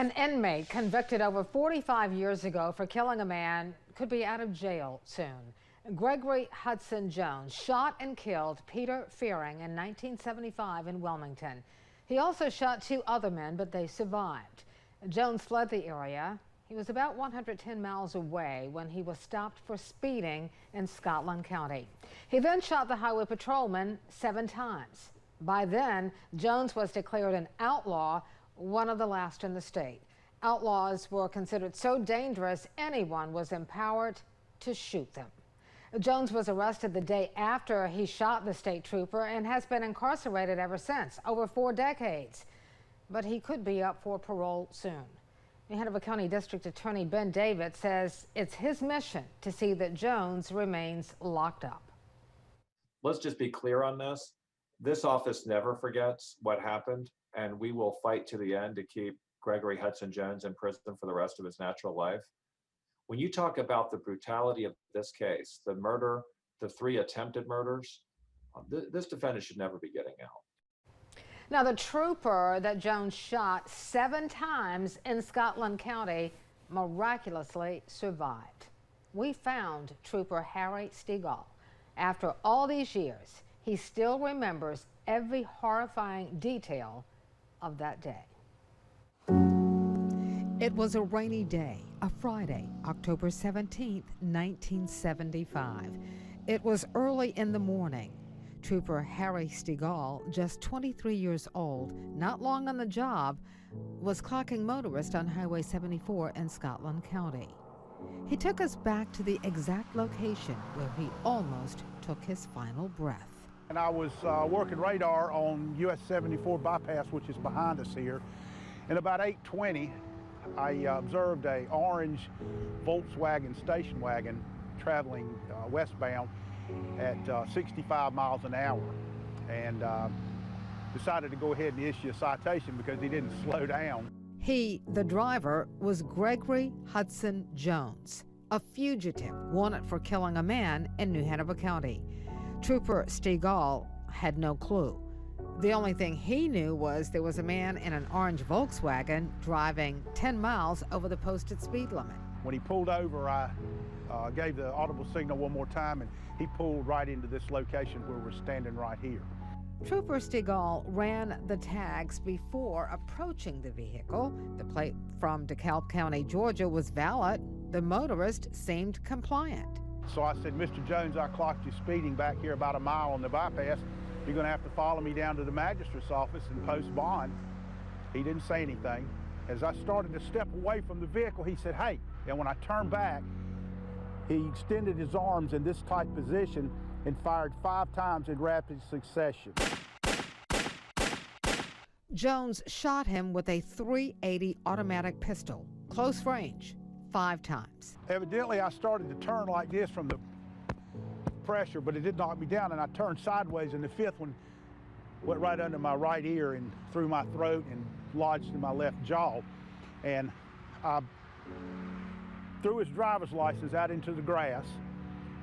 An inmate convicted over 45 years ago for killing a man could be out of jail soon. Gregory Hudson Jones shot and killed Peter Fearing in 1975 in Wilmington. He also shot two other men, but they survived. Jones fled the area. He was about 110 miles away when he was stopped for speeding in Scotland County. He then shot the highway patrolman 7 times. By then, Jones was declared an outlaw, one of the last in the state. Outlaws were considered so dangerous anyone was empowered to shoot them. Jones was arrested the day after he shot the state trooper and has been incarcerated ever since, over 4 decades. But he could be up for parole soon. The Hanover County District Attorney Ben David says it's his mission to see that Jones remains locked up. Let's just be clear on this. This office never forgets what happened, and we will fight to the end to keep Gregory Hudson Jones in prison for the rest of his natural life. When you talk about the brutality of this case, the murder, the 3 attempted murders, this defendant should never be getting out. Now, the trooper that Jones shot 7 times in Scotland County miraculously survived. We found Trooper Harry Stegall. After all these years, he still remembers every horrifying detail of that day. It was a rainy day, a Friday, October 17th, 1975. It was early in the morning. Trooper Harry Stegall, just 23 years old, not long on the job, was clocking motorists on Highway 74 in Scotland County. He took us back to the exact location where he almost took his final breath. And I was working radar on US 74 bypass, which is behind us here. And about 8:20, I observed a orange Volkswagen station wagon traveling westbound at 65 miles an hour, and decided to go ahead and issue a citation because he didn't slow down. He, the driver, was Gregory Hudson Jones, a fugitive wanted for killing a man in New Hanover County. Trooper Stegall had no clue. The only thing he knew was there was a man in an orange Volkswagen driving 10 miles over the posted speed limit. When he pulled over, I gave the audible signal one more time, and he pulled right into this location where we're standing right here. Trooper Stegall ran the tags before approaching the vehicle. The plate from DeKalb County, Georgia was valid. The motorist seemed compliant. So I said, Mr. Jones, I clocked you speeding back here about a mile on the bypass. You're going to have to follow me down to the magistrate's office and post bond. He didn't say anything. As I started to step away from the vehicle, he said, hey. And when I turned back, he extended his arms in this tight position and fired 5 times in rapid succession. Jones shot him with a .380 automatic pistol, close range, 5 times. Evidently, I started to turn like this from the pressure, but it did knock me down, and I turned sideways, and the 5th one went right under my right ear and through my throat and lodged in my left jaw. And I threw his driver's license out into the grass.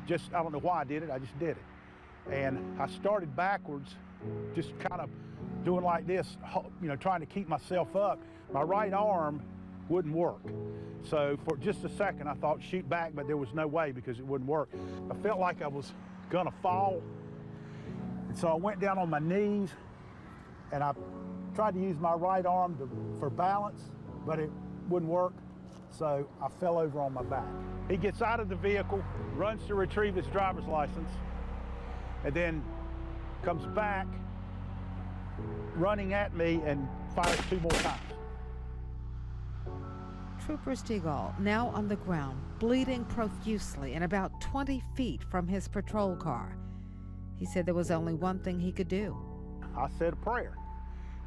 I don't know why I did it, I just did it. And I started backwards, just kind of doing like this, you know, trying to keep myself up. My right arm wouldn't work. So for just a second, I thought shoot back, but there was no way because it wouldn't work. I felt like I was gonna fall. And so I went down on my knees and I tried to use my right arm for balance, but it wouldn't work. So I fell over on my back. He gets out of the vehicle, runs to retrieve his driver's license, and then comes back running at me and fires 2 more times. Trooper Stegall, now on the ground, bleeding profusely and about 20 feet from his patrol car. He said there was only one thing he could do. I said a prayer.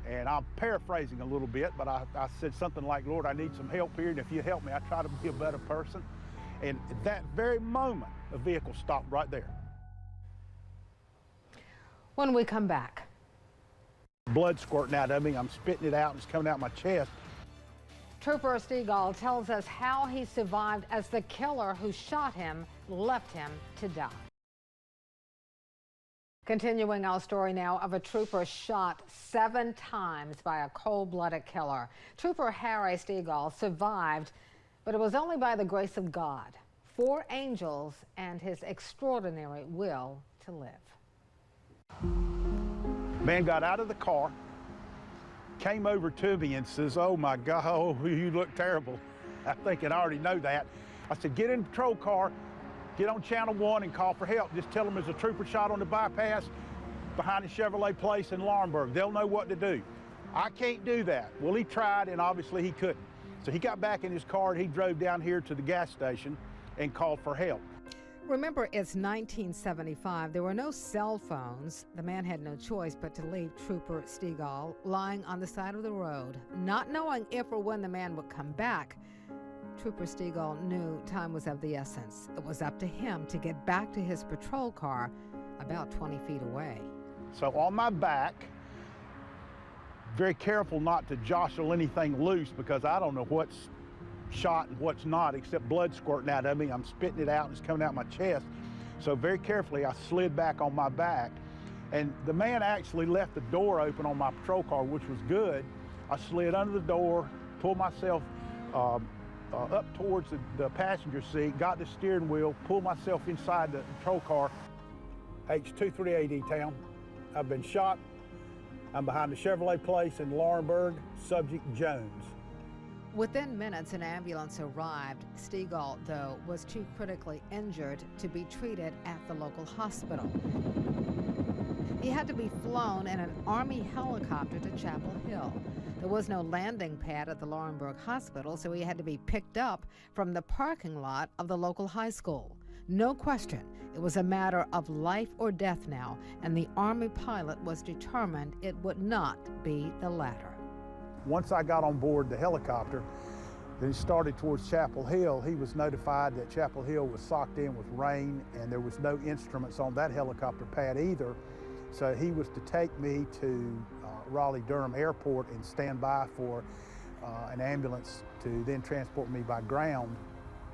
And I'm paraphrasing a little bit, but I said something like, Lord, I need some help here, and if you help me, I try to be a better person. And at that very moment, a vehicle stopped right there. When we come back. Blood squirting out of me, I'm spitting it out, and it's coming out my chest. Trooper Stegall tells us how he survived as the killer who shot him left him to die. Continuing our story now of a trooper shot 7 times by a cold-blooded killer. Trooper Harry Stegall survived, but it was only by the grace of God, 4 angels, and his extraordinary will to live. Man got out of the car, came over to me and says, "Oh my God, oh, you look terrible." I'm thinking, I already know that. I said, "Get in the patrol car, get on channel 1 and call for help. Just tell them there's a trooper shot on the bypass behind the Chevrolet place in Laurinburg. They'll know what to do." I can't do that. Well, he tried, and obviously he couldn't. So he got back in his car and he drove down here to the gas station and called for help. Remember, it's 1975. There were no cell phones. The man had no choice but to leave Trooper Stegall lying on the side of the road. Not knowing if or when the man would come back, Trooper Stegall knew time was of the essence. It was up to him to get back to his patrol car about 20 feet away. So on my back, very careful not to jostle anything loose because I don't know what's shot and what's not, except blood squirting out of me. I'm spitting it out and it's coming out my chest. So very carefully, I slid back on my back. And the man actually left the door open on my patrol car, which was good. I slid under the door, pulled myself up towards the passenger seat, got the steering wheel, pulled myself inside the patrol car. H238 E-Town. I've been shot. I'm behind the Chevrolet place in Laurinburg, subject Jones. Within minutes, an ambulance arrived. Stegall, though, was too critically injured to be treated at the local hospital. He had to be flown in an Army helicopter to Chapel Hill. There was no landing pad at the Laurinburg Hospital, so he had to be picked up from the parking lot of the local high school. No question, it was a matter of life or death now, and the Army pilot was determined it would not be the latter. Once I got on board the helicopter, then started towards Chapel Hill, he was notified that Chapel Hill was socked in with rain and there was no instruments on that helicopter pad either. So he was to take me to Raleigh-Durham Airport and stand by for an ambulance to then transport me by ground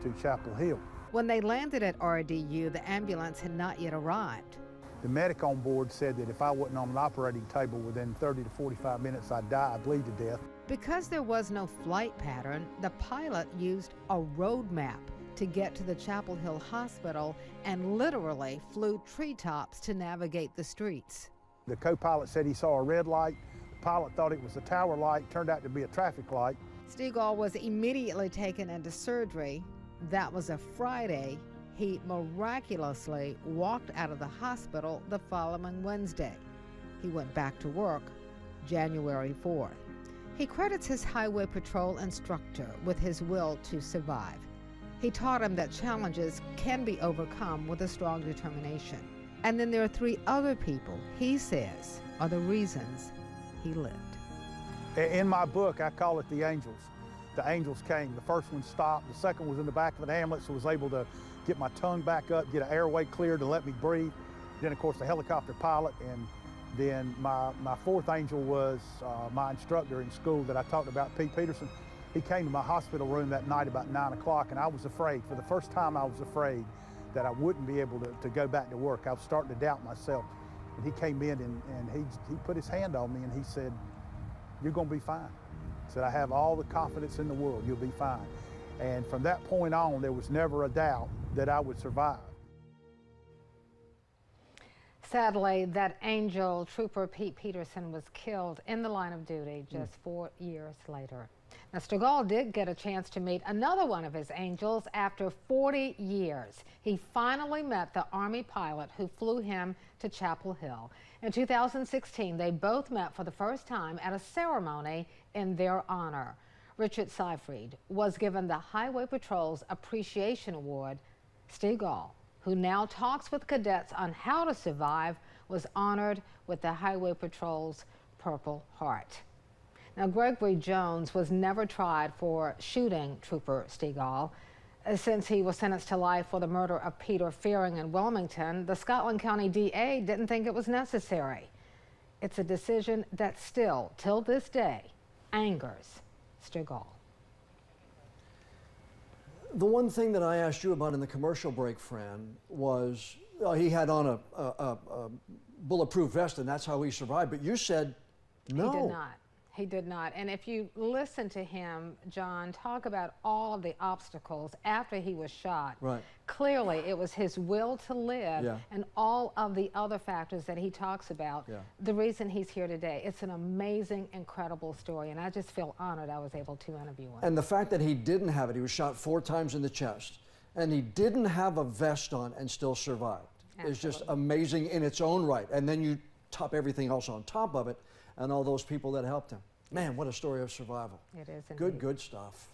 to Chapel Hill. When they landed at RDU, the ambulance had not yet arrived. The medic on board said that if I wasn't on an operating table within 30 to 45 minutes, I'd die, I'd bleed to death. Because there was no flight pattern, the pilot used a road map to get to the Chapel Hill Hospital and literally flew treetops to navigate the streets. The co-pilot said he saw a red light. The pilot thought it was a tower light, turned out to be a traffic light. Stegall was immediately taken into surgery. That was a Friday. He miraculously walked out of the hospital the following Wednesday. He went back to work January 4th. He credits his highway patrol instructor with his will to survive. He taught him that challenges can be overcome with a strong determination. And then there are 3 other people he says are the reasons he lived. In my book, I call it the angels. The angels came. The first one stopped. The second was in the back of an ambulance, so was able to get my tongue back up, get an airway cleared to let me breathe. Then, of course, the helicopter pilot. And then my 4th angel was my instructor in school that I talked about, Pete Peterson. He came to my hospital room that night about 9 o'clock, and I was afraid. For the first time, I was afraid that I wouldn't be able to go back to work. I was starting to doubt myself. And he came in and he put his hand on me and he said, "You're gonna be fine." He said, "I have all the confidence in the world, you'll be fine." And from that point on, there was never a doubt that I would survive. Sadly, that angel, Trooper Pete Peterson, was killed in the line of duty just 4 years later. Now, Stegall did get a chance to meet another one of his angels after 40 years. He finally met the Army pilot who flew him to Chapel Hill. In 2016, they both met for the first time at a ceremony in their honor. Richard Seyfried was given the Highway Patrol's Appreciation Award. Stegall, who now talks with cadets on how to survive, was honored with the Highway Patrol's Purple Heart. Now, Gregory Jones was never tried for shooting Trooper Stegall. Since he was sentenced to life for the murder of Peter Fearing in Wilmington, the Scotland County DA didn't think it was necessary. It's a decision that still, till this day, angers Stegall. The one thing that I asked you about in the commercial break, Fran, was he had on bulletproof vest, and that's how he survived. But you said no. He did not. He did not. And if you listen to him, John, talk about all of the obstacles after he was shot, Right. clearly it was his will to live Yeah. and all of the other factors that he talks about, Yeah. the reason he's here today. It's an amazing, incredible story, and I just feel honored I was able to interview him. And the fact that he didn't have it, he was shot 4 times in the chest, and he didn't have a vest on and still survived, is just Absolutely. amazing in its own right. And then you top everything else on top of it, and all those people that helped him. Man, what a story of survival. It is Good, indeed. good stuff.